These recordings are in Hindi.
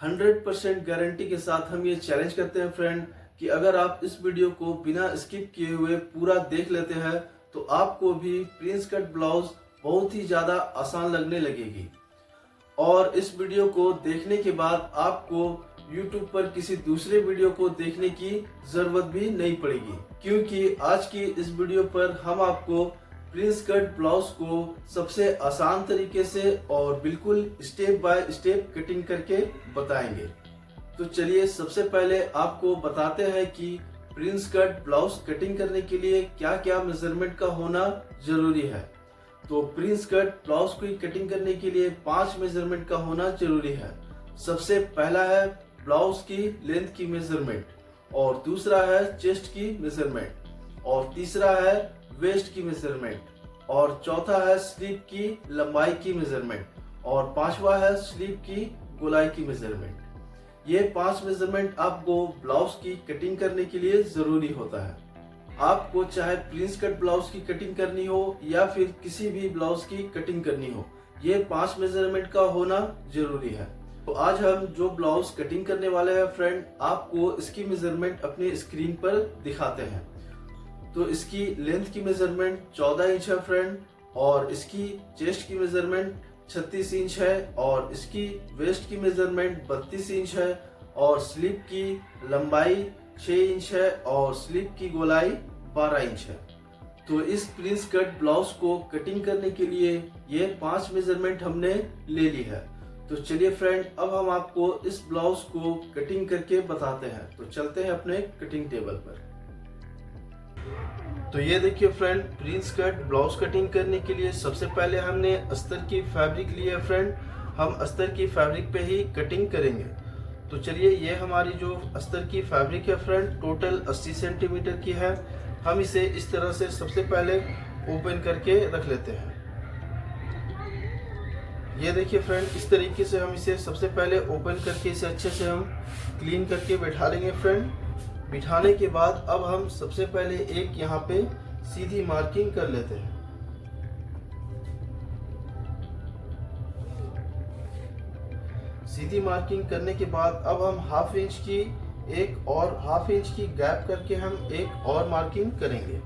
100% गारंटी के साथ हम ये चैलेंज करते हैं फ्रेंड कि अगर आप इस वीडियो को बिना स्किप किए हुए पूरा देख लेते हैं तो आपको भी प्रिंस कट ब्लाउज बहुत ही ज़्यादा आसान लगने लगेगी। और इस वीडियो को देखने के बाद आपको YouTube पर किसी दूसरे वीडियो को देखने की ज़रूरत भी नहीं पड़ेगी, क्योंकि आज की इस वीडियो पर हम आपको प्रिंस कट ब्लाउज को सबसे आसान तरीके से और बिल्कुल स्टेप बाय स्टेप कटिंग करके बताएंगे। तो चलिए सबसे पहले आपको बताते हैं कि प्रिंस कट ब्लाउज कटिंग करने के लिए क्या क्या मेजरमेंट का होना जरूरी है। तो प्रिंस कट ब्लाउज की कटिंग करने के लिए 5 मेजरमेंट का होना जरूरी है। सबसे पहला है ब्लाउज की लेंथ की मेजरमेंट, और दूसरा है चेस्ट की मेजरमेंट, और तीसरा है वेस्ट की मेजरमेंट, और चौथा है स्लीव की लंबाई की मेजरमेंट, और पांचवा है स्लीव की गोलाई की मेजरमेंट। ये 5 मेजरमेंट आपको ब्लाउज की कटिंग करने के लिए जरूरी होता है। आपको चाहे प्रिंस कट ब्लाउज की कटिंग करनी हो या फिर किसी भी ब्लाउज की कटिंग करनी हो, ये 5 मेजरमेंट का होना जरूरी है। तो आज हम जो ब्लाउज कटिंग करने वाले हैं फ्रेंड, आपको इसकी मेजरमेंट अपने स्क्रीन पर दिखाते हैं। तो इसकी लेंथ की मेजरमेंट 14 इंच है फ्रेंड, और इसकी चेस्ट की मेजरमेंट 36 इंच है, और इसकी वेस्ट की मेजरमेंट 32 इंच है, और स्लीव की लंबाई 6 इंच है, और स्लीव की गोलाई 12 इंच है। तो इस प्रिंस कट ब्लाउज को कटिंग करने के लिए ये 5 मेजरमेंट हमने ले ली है। तो चलिए फ्रेंड, अब हम आपको इस ब्लाउज को कटिंग करके बताते हैं। तो चलते हैं अपने कटिंग टेबल पर। तो ये देखिए friend, Prince cut blouse cutting करने के लिए सबसे पहले हमने अस्तर की फैब्रिक ली है फ्रेंड। हम अस्तर की फैब्रिक पे ही कटिंग करेंगे। तो चलिए, ये हमारी जो अस्तर की फैब्रिक है फ्रेंड, टोटल 80 सेंटीमीटर की है। हम इसे इस तरह से सबसे पहले ओपन करके रख लेते हैं। ये देखिए फ्रेंड, इस तरीके से हम इसे सबसे पहले ओपन करके इसे अच्छे से हम क्लीन करके बैठा लेंगे फ्रेंड। बिठाने के बाद अब हम सबसे पहले एक यहाँ पे सीधी मार्किंग कर लेते हैं। सीधी मार्किंग करने के बाद अब हम हाफ इंच की गैप करके हम एक और मार्किंग करेंगे।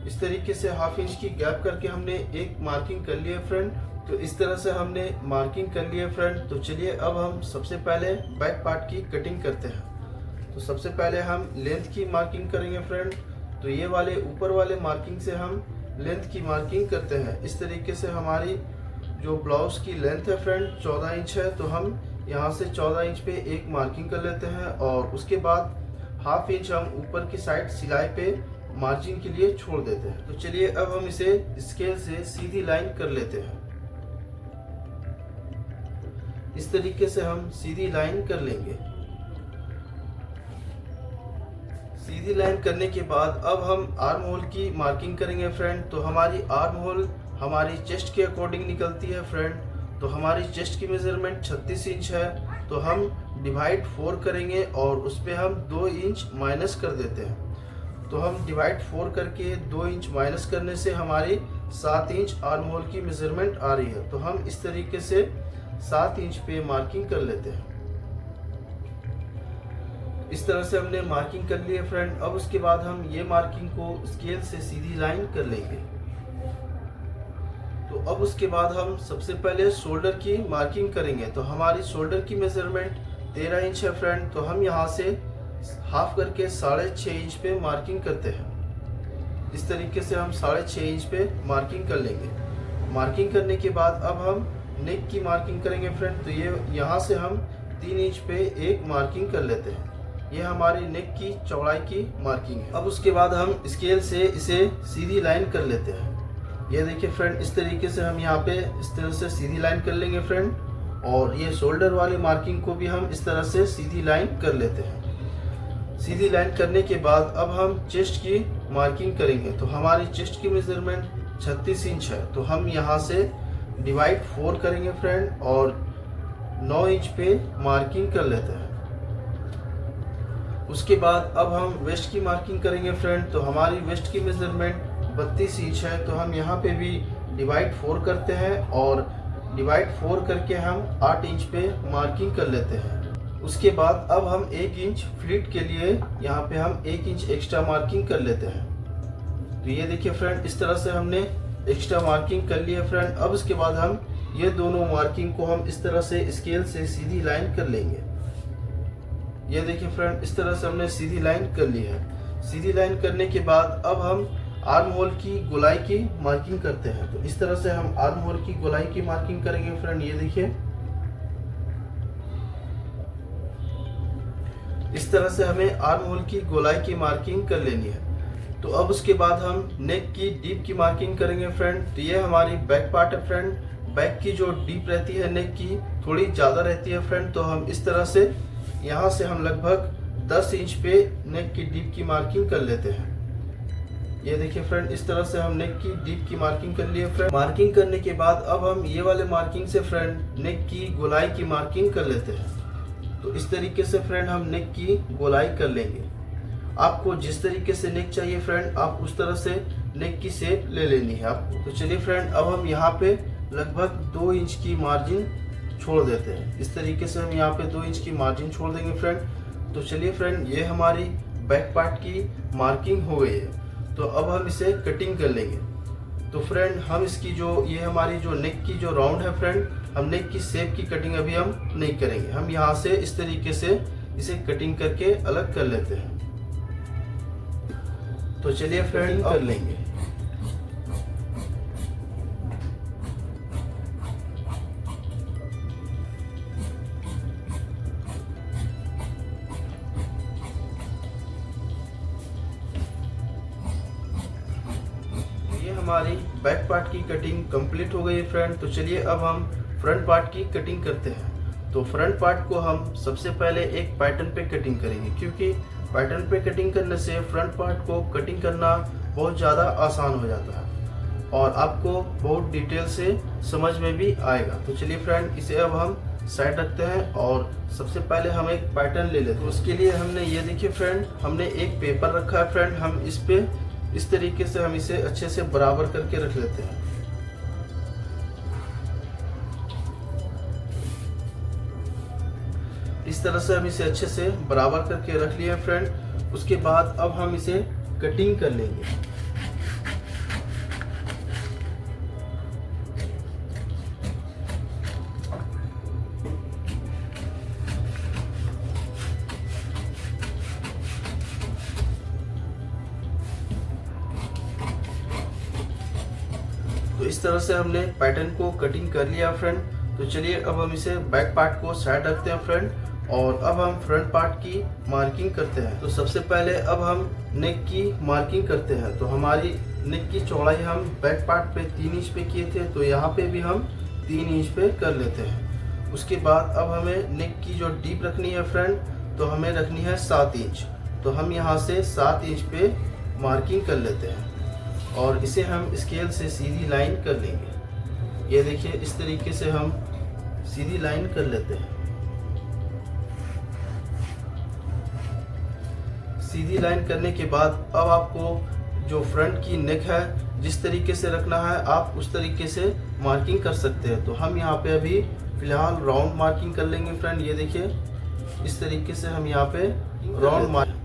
इस तरीके से हाफ इंच की गैप करके हमने एक मार्किंग कर लिया फ्रेंड। तो इस तरह से हमने मार्किंग कर लिया फ्रेंड। तो चलिए अब हम सबसे पहले बैक पार्ट की कटिंग करते हैं। तो सबसे पहले हम लेंथ की मार्किंग करेंगे फ्रेंड। तो ये वाले ऊपर वाले मार्किंग से हम लेंथ की मार्किंग करते हैं। इस तरीके से हमारी जो ब्लाउज की लेंथ है फ्रेंड 14 इंच है, तो हम यहाँ से 14 इंच पे एक मार्किंग कर लेते हैं, और उसके बाद हाफ इंच हम ऊपर की साइड सिलाई पे मार्जिन के लिए छोड़ देते हैं। तो चलिए अब हम इसे स्केल से सीधी लाइन कर लेते हैं। इस तरीके से हम सीधी लाइन कर लेंगे। सीधी लाइन करने के बाद अब हम आर्म होल की मार्किंग करेंगे फ्रेंड। तो हमारी आर्म होल हमारी चेस्ट के अकॉर्डिंग निकलती है फ्रेंड। तो हमारी चेस्ट की मेजरमेंट 36 इंच है, तो हम डिवाइड 4 करेंगे और उस पर हम 2 इंच माइनस कर देते हैं। तो हम डिवाइड 4 करके 2 इंच माइनस करने से हमारी 7 इंच आर्म होल की मेजरमेंट आ रही है। तो हम इस तरीके से 7 इंच पे मार्किंग कर लेते हैं। इस तरह से हमने मार्किंग कर ली है फ्रेंड। अब उसके बाद हम ये मार्किंग को स्केल से सीधी लाइन कर लेंगे। तो अब उसके बाद हम सबसे पहले शोल्डर की मार्किंग करेंगे। तो हमारी शोल्डर की मेजरमेंट 13 इंच है फ्रेंड। तो हम यहाँ से हाफ करके 6.5 इंच पे मार्किंग करते हैं। इस तरीके से हम 6.5 इंच पे मार्किंग कर लेंगे। मार्किंग करने के बाद अब हम नेक की मार्किंग करेंगे फ्रेंड। तो ये यहाँ से हम 3 इंच पे एक मार्किंग कर लेते हैं। ये हमारी नेक की चौड़ाई की मार्किंग है। अब उसके बाद हम स्केल से इसे सीधी लाइन कर लेते हैं। ये देखिए फ्रेंड, इस तरीके से हम यहाँ पे इस तरह से सीधी लाइन कर लेंगे फ्रेंड। और ये शोल्डर वाली मार्किंग को भी हम इस तरह से सीधी लाइन कर लेते हैं। सीधी लाइन करने के बाद अब हम चेस्ट की मार्किंग करेंगे। तो हमारी चेस्ट की मेजरमेंट 36 इंच है, तो हम यहाँ से डिवाइड 4 करेंगे फ्रेंड और 9 इंच पे मार्किंग कर लेते हैं। उसके बाद अब हम वेस्ट की मार्किंग करेंगे फ्रेंड। तो हमारी वेस्ट की मेजरमेंट 32 इंच है, तो हम यहाँ पे भी डिवाइड 4 करते हैं और डिवाइड 4 करके हम 8 इंच पे मार्किंग कर लेते हैं। उसके बाद अब हम 1 इंच फ्लिट के लिए यहाँ पे हम 1 इंच एक्स्ट्रा मार्किंग कर लेते हैं। तो ये देखिए फ्रेंड, इस तरह से हमने एक्स्ट्रा मार्किंग कर लिया फ्रेंड। अब इसके बाद हम ये दोनों मार्किंग को हम इस तरह से स्केल से सीधी लाइन कर लेंगे। ये देखिए फ्रेंड, इस तरह से हमने सीधी लाइन कर ली है। सीधी लाइन करने के बाद अब हम आर्म होल की गोलाई की मार्किंग करते हैं। तो इस तरह से हम आर्म होल की गोलाई की मार्किंग करेंगे फ्रेंड। ये देखिए, इस तरह से हमें आर्म होल की गोलाई की मार्किंग कर लेनी है। तो अब उसके बाद हम नेक की डीप की मार्किंग करेंगे फ्रेंड। तो ये हमारी बैक पार्ट है फ्रेंड। बैक की जो डीप रहती है नेक की थोड़ी ज़्यादा रहती है फ्रेंड। तो हम इस तरह से यहाँ से हम लगभग 10 इंच पे नेक की डीप की मार्किंग कर लेते हैं। ये देखिए फ्रेंड, इस तरह से हम नेक की डीप की मार्किंग कर लिए फ्रेंड। मार्किंग करने के बाद अब हम ये वाले मार्किंग से फ्रेंड नेक की गोलाई की मार्किंग कर लेते हैं। तो इस तरीके से फ्रेंड हम नेक की गोलाई कर लेंगे। आपको जिस तरीके से नेक चाहिए फ्रेंड, आप उस तरह से नेक की शेप ले लेनी है आपको। तो चलिए फ्रेंड, अब हम यहाँ पे लगभग 2 इंच की मार्जिन छोड़ देते हैं। इस तरीके से हम यहाँ पे 2 इंच की मार्जिन छोड़ देंगे फ्रेंड। तो चलिए फ्रेंड, ये हमारी बैक पार्ट की मार्किंग हो गई है। तो अब हम इसे कटिंग कर लेंगे। तो फ्रेंड, हम इसकी जो ये हमारी जो नेक की जो राउंड है फ्रेंड, हम नेक की शेप की कटिंग अभी हम नहीं करेंगे। हम यहाँ से इस तरीके से इसे कटिंग करके अलग कर लेते हैं। तो चलिए फ्रेंड, कर लेंगे। हमारी बैक पार्ट की कटिंग कंप्लीट हो गई है फ्रेंड। तो चलिए अब हम फ्रंट पार्ट की कटिंग करते हैं। तो फ्रंट पार्ट को हम सबसे पहले एक पैटर्न पे कटिंग करेंगे, क्योंकि पैटर्न पे कटिंग करने से फ्रंट पार्ट को कटिंग करना बहुत ज़्यादा आसान हो जाता है और आपको बहुत डिटेल से समझ में भी आएगा। तो चलिए फ्रेंड, इसे अब हम साइड रखते हैं और सबसे पहले हम एक पैटर्न ले लेते हैं। उसके लिए हमने ये देखिए फ्रेंड, हमने एक पेपर रखा है फ्रेंड। हम इस पे इस तरीके से हम इसे अच्छे से बराबर करके रख लेते हैं। इस तरह से हम इसे अच्छे से बराबर करके रख लिया फ्रेंड। उसके बाद अब हम इसे कटिंग कर लेंगे। तो इस तरह से हमने पैटर्न को कटिंग कर लिया फ्रेंड। तो चलिए अब हम इसे बैक पार्ट को साइड रखते हैं फ्रेंड और अब हम फ्रंट पार्ट की मार्किंग करते हैं। तो सबसे पहले अब हम नेक की मार्किंग करते हैं। तो हमारी नेक की चौड़ाई हम बैक पार्ट पे 3 इंच पे किए थे, तो यहाँ पे भी हम 3 इंच पे कर लेते हैं। उसके बाद अब हमें नेक की जो डीप रखनी है फ्रेंड, तो हमें रखनी है 7 इंच। तो हम यहाँ से 7 इंच पे मार्किंग कर लेते हैं और इसे हम स्केल से सीधी लाइन कर लेंगे। ये देखिए, इस तरीके से हम सीधी लाइन कर लेते हैं। सीधी लाइन करने के बाद अब आपको जो फ्रंट की नेक है जिस तरीके से रखना है आप उस तरीके से मार्किंग कर सकते हैं। तो हम यहाँ पे अभी फिलहाल राउंड मार्किंग कर लेंगे फ्रेंड। ये देखिए, इस तरीके से हम यहाँ पे राउंड मार्किंग।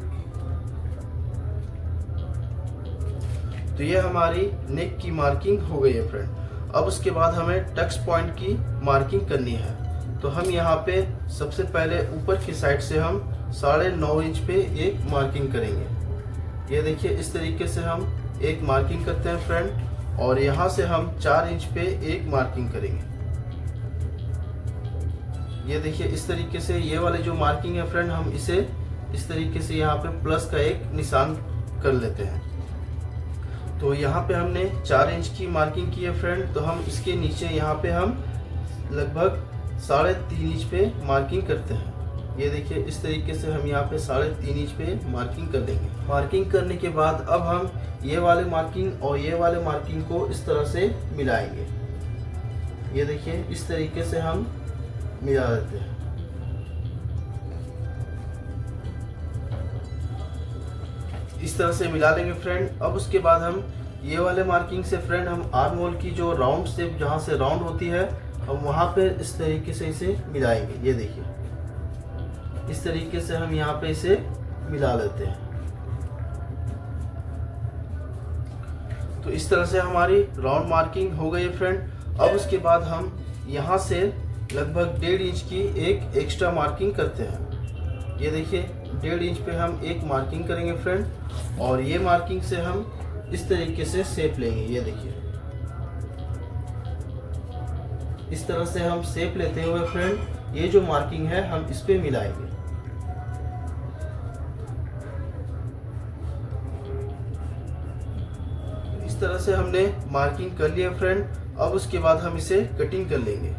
तो ये हमारी नेक की मार्किंग हो गई है फ्रेंड। अब उसके बाद हमें टक्स पॉइंट की मार्किंग करनी है। तो हम यहाँ पे सबसे पहले ऊपर की साइड से हम 9.5 इंच पे एक मार्किंग करेंगे। ये देखिए, इस तरीके से हम एक मार्किंग करते हैं फ्रेंड और यहाँ से हम 4 इंच पे एक मार्किंग करेंगे। ये देखिए, इस तरीके से ये वाले जो मार्किंग है फ्रेंड, हम इसे इस तरीके से यहाँ पे प्लस का एक निशान कर लेते हैं। तो यहाँ पे हमने 4 इंच की मार्किंग की है फ्रेंड। तो हम इसके नीचे यहाँ पे हम लगभग 3.5 इंच पे मार्किंग करते हैं। ये देखिए, इस तरीके से हम यहाँ पे 3.5 इंच पे मार्किंग कर लेंगे। मार्किंग करने के बाद अब हम ये वाले मार्किंग और ये वाले मार्किंग को इस तरह से मिलाएंगे। ये देखिए, इस तरीके से हम मिला देते हैं। इस तरह से मिला लेंगे फ्रेंड। अब उसके बाद हम ये वाले मार्किंग से फ्रेंड हम आर्म होल की जो राउंड शेप जहाँ से राउंड होती है हम वहाँ पे इस तरीके से इसे मिलाएंगे। ये देखिए, इस तरीके से हम यहाँ पे इसे मिला लेते हैं। तो इस तरह से हमारी राउंड मार्किंग हो गई है फ्रेंड। अब उसके बाद हम यहाँ से लगभग 1.5 इंच की एक एक्स्ट्रा मार्किंग करते हैं। ये देखिए, 1.5 इंच पे हम एक मार्किंग करेंगे फ्रेंड, और ये मार्किंग से हम इस तरीके से शेप लेंगे। ये देखिए, इस तरह से हम शेप लेते हुए फ्रेंड ये जो मार्किंग है हम इस पे मिलाएंगे। इस तरह से हमने मार्किंग कर लिया फ्रेंड। अब उसके बाद हम इसे कटिंग कर लेंगे।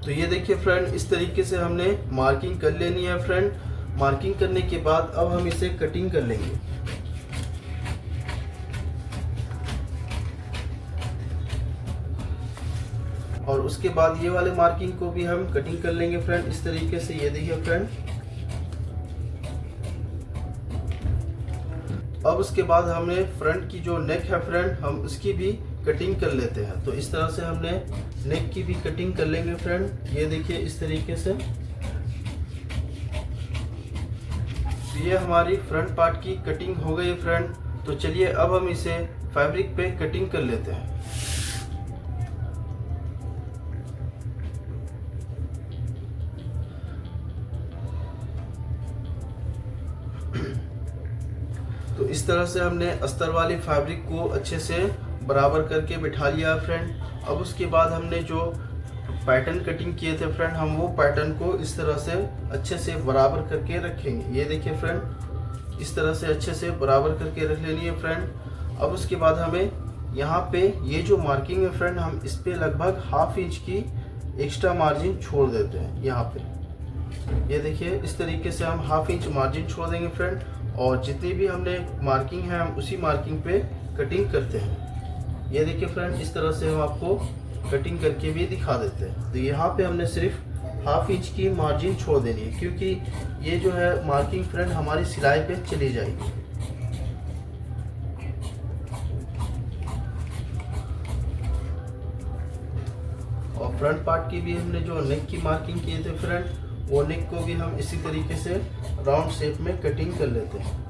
तो ये देखिए फ्रेंड, इस तरीके से हमने मार्किंग कर लेनी है फ्रेंड। मार्किंग करने के बाद अब हम इसे कटिंग कर लेंगे। और उसके बाद ये वाले मार्किंग को भी हम कटिंग कर लेंगे फ्रेंड, इस तरीके से। ये देखिए फ्रेंड, अब उसके बाद हमने फ्रंट की जो नेक है फ्रेंड, हम उसकी भी कटिंग कर लेते हैं। तो इस तरह से हमने नेक की भी कटिंग कर लेंगे फ्रेंड। ये देखिए, इस तरीके से। तो ये हमारी फ्रंट पार्ट की कटिंग हो गई फ्रेंड। तो चलिए अब हम इसे फैब्रिक पे कटिंग कर लेते हैं। तो इस तरह से हमने अस्तर वाली फैब्रिक को अच्छे से बराबर करके बिठा लिया फ्रेंड। अब उसके बाद हमने जो पैटर्न कटिंग किए थे फ्रेंड, हम वो पैटर्न को इस तरह से अच्छे से बराबर करके रखेंगे। ये देखिए फ्रेंड, इस तरह से अच्छे से बराबर करके रख लेनी है फ्रेंड। अब उसके बाद हमें यहाँ पे ये जो मार्किंग है फ्रेंड, हम इस पे लगभग 1/2 इंच की एक्स्ट्रा मार्जिन छोड़ देते हैं यहाँ पे। ये देखिए, इस तरीके से हम 1/2 इंच मार्जिन छोड़ देंगे फ्रेंड, और जितनी भी हमने मार्किंग है हम उसी मार्किंग पे कटिंग करते हैं। ये देखिए फ्रेंड, इस तरह से हम आपको कटिंग करके भी दिखा देते हैं। तो यहाँ पे हमने सिर्फ 1/2 इंच की मार्जिन छोड़ देनी है, क्योंकि ये जो है मार्किंग फ्रेंड हमारी सिलाई पे चली जाएगी। और फ्रंट पार्ट की भी हमने जो नेक की मार्किंग किए थे फ्रेंड, वो नेक को भी हम इसी तरीके से राउंड शेप में कटिंग कर लेते हैं।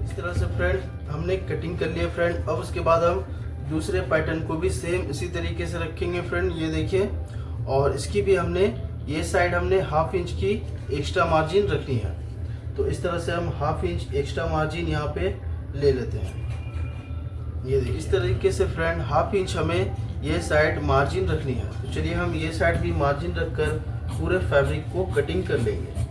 इस तरह से फ्रेंड हमने कटिंग कर लिया फ्रेंड। अब उसके बाद हम दूसरे पैटर्न को भी सेम इसी तरीके से रखेंगे फ्रेंड। ये देखिए, और इसकी भी हमने ये साइड हमने 1/2 इंच की एक्स्ट्रा मार्जिन रखनी है। तो इस तरह से हम 1/2 इंच एक्स्ट्रा मार्जिन यहाँ पे ले लेते हैं। ये देखिए, इस तरीके से फ्रेंड 1/2 इंच हमें ये साइड मार्जिन रखनी है। तो चलिए हम ये साइड भी मार्जिन रखकर पूरे फैब्रिक को कटिंग कर लेंगे।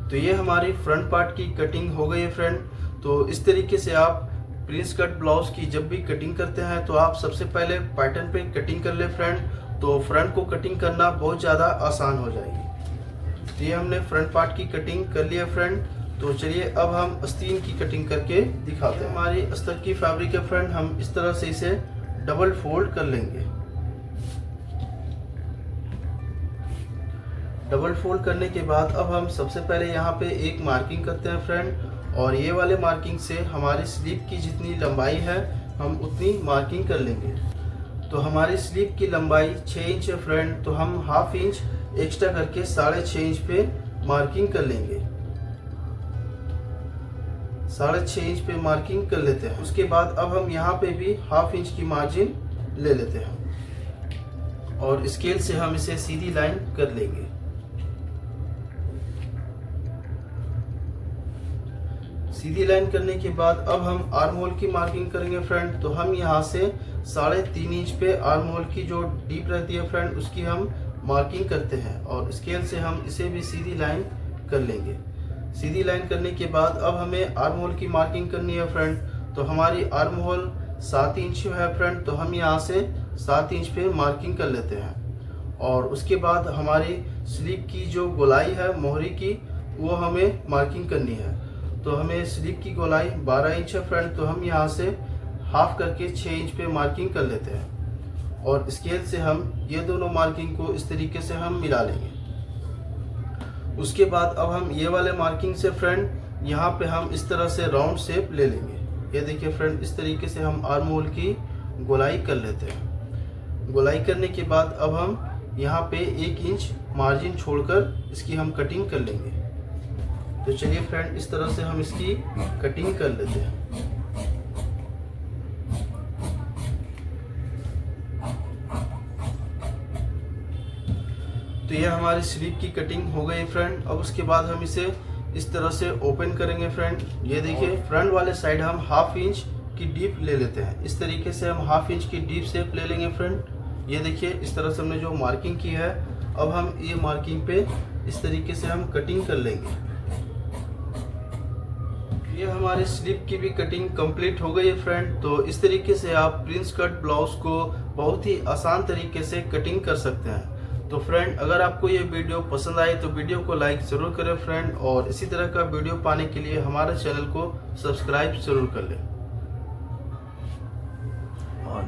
तो ये हमारी फ्रंट पार्ट की कटिंग हो गई है फ्रेंड। तो इस तरीके से आप प्रिंस कट ब्लाउज की जब भी कटिंग करते हैं तो आप सबसे पहले पैटर्न पे कटिंग कर ले फ्रेंड, तो फ्रंट को कटिंग करना बहुत ज़्यादा आसान हो जाएगी। तो ये हमने फ्रंट पार्ट की कटिंग कर लिया फ्रेंड। तो चलिए अब हम आस्तीन की कटिंग करके दिखाते हैं। हमारी अस्तर की फैब्रिक है फ्रेंड, हम इस तरह से इसे डबल फोल्ड कर लेंगे। डबल फोल्ड करने के बाद अब हम सबसे पहले यहाँ पे एक मार्किंग करते हैं फ्रेंड, और ये वाले मार्किंग से हमारी स्लीव की जितनी लंबाई है हम उतनी मार्किंग कर लेंगे। तो हमारी स्लीव की लंबाई 6 इंच है फ्रेंड, तो हम 1/2 इंच एक्स्ट्रा करके 6.5 इंच पे मार्किंग कर लेंगे। 6.5 इंच पे मार्किंग कर लेते हैं। उसके बाद अब हम यहाँ पे भी 1/2 इंच की मार्जिन ले लेते हैं, और स्केल से हम इसे सीधी लाइन कर लेंगे। सीधी लाइन करने के बाद अब हम आर्म होल की मार्किंग करेंगे फ्रेंड। तो हम यहाँ से 3.5 इंच पे आर्म होल की जो डीप रहती है फ्रेंड उसकी हम मार्किंग करते हैं, और स्केल से हम इसे भी सीधी लाइन कर लेंगे। सीधी लाइन करने के बाद अब हमें आर्म होल की मार्किंग करनी है फ्रेंड। तो हमारी आर्म होल 7 इंच है फ्रेंड, तो हम यहाँ से 7 इंच पे मार्किंग कर लेते हैं। और उसके बाद हमारी स्लीव की जो गोलाई है मोहरी की, वो हमें मार्किंग करनी है। तो हमें स्लीव की गोलाई 12 इंच है फ्रेंड, तो हम यहाँ से हाफ करके 6 इंच पे मार्किंग कर लेते हैं। और स्केल से हम ये दोनों मार्किंग को इस तरीके से हम मिला लेंगे। उसके बाद अब हम ये वाले मार्किंग से फ्रेंड यहाँ पे हम इस तरह से राउंड शेप ले लेंगे। ये देखिए फ्रेंड, इस तरीके से हम आर्म होल की गोलाई कर लेते हैं। गोलाई करने के बाद अब हम यहाँ पे 1 इंच मार्जिन छोड़कर इसकी हम कटिंग कर लेंगे। तो चलिए फ्रेंड, इस तरह से हम इसकी कटिंग कर लेते हैं। तो ये हमारी स्लीव की कटिंग हो गई फ्रेंड। अब उसके बाद हम इसे इस तरह से ओपन करेंगे फ्रेंड। ये देखिए, फ्रंट वाले साइड हम ½ इंच की डीप ले लेते हैं। इस तरीके से हम ½ इंच की डीप शेप ले लेंगे फ्रेंड। ये देखिए, इस तरह से हमने जो मार्किंग की है, अब हम ये मार्किंग पे इस तरीके से हम कटिंग कर लेंगे। ये हमारी स्लीव की भी कटिंग कंप्लीट हो गई है फ्रेंड। तो इस तरीके से आप प्रिंस कट ब्लाउज को बहुत ही आसान तरीके से कटिंग कर सकते हैं। तो फ्रेंड, अगर आपको ये वीडियो पसंद आए तो वीडियो को लाइक जरूर करें फ्रेंड, और इसी तरह का वीडियो पाने के लिए हमारे चैनल को सब्सक्राइब जरूर कर लें। और